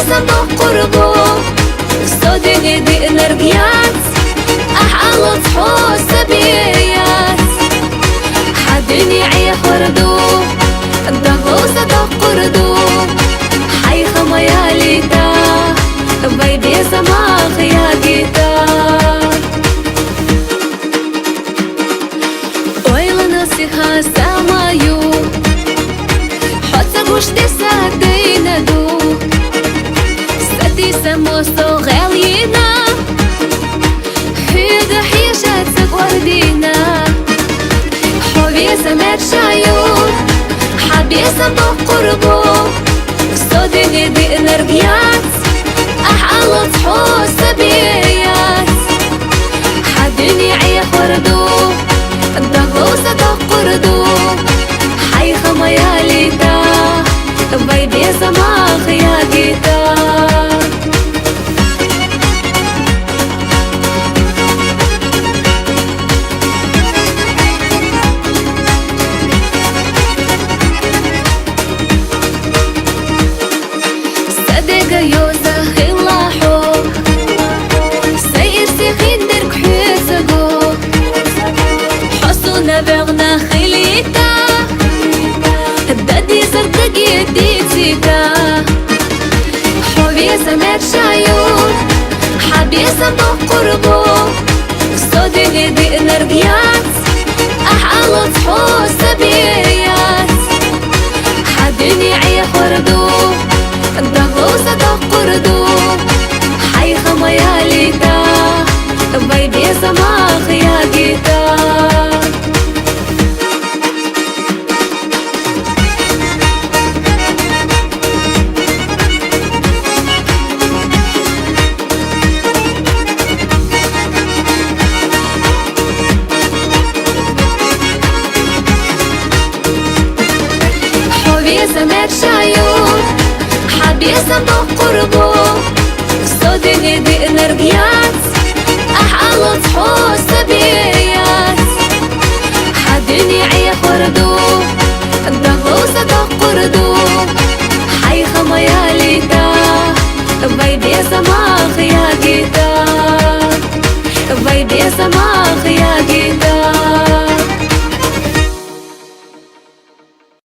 صندوق قربو صدني دي انرجيات احلى تحوس بيات حدني عي خردو الضغو صندوق قردو حي خمياليتا بيبي سماخ يا جيتا ويلا نصيحة سامايو حتى قوش تساعدينا دو سموستو غالينا هيدا حيشات سقوردينا حبي سمات شايون حبي صندوق قربو صدني دي انرجيات احلى تحوس بيات حدني عي خردو الضغو صندوق قردو حي خمياليتا بيبي سماخ يا جيتا ديعيتا حبي سمات شايون حبي صندوق قربو صدني دي انرجيات احلى تحوس بيات حدني عي خردو الضغو صندوق قردو حي خمياليتا بيبي سماخ يا جيتا سمات شايون حبي صندوق قربو صدني دي انرجيات احلى تحوس بيات حدني عي خردو الضغو صندوق قردو حي خمياليتا بيبي سماخ يا جيتا بيبي سماخ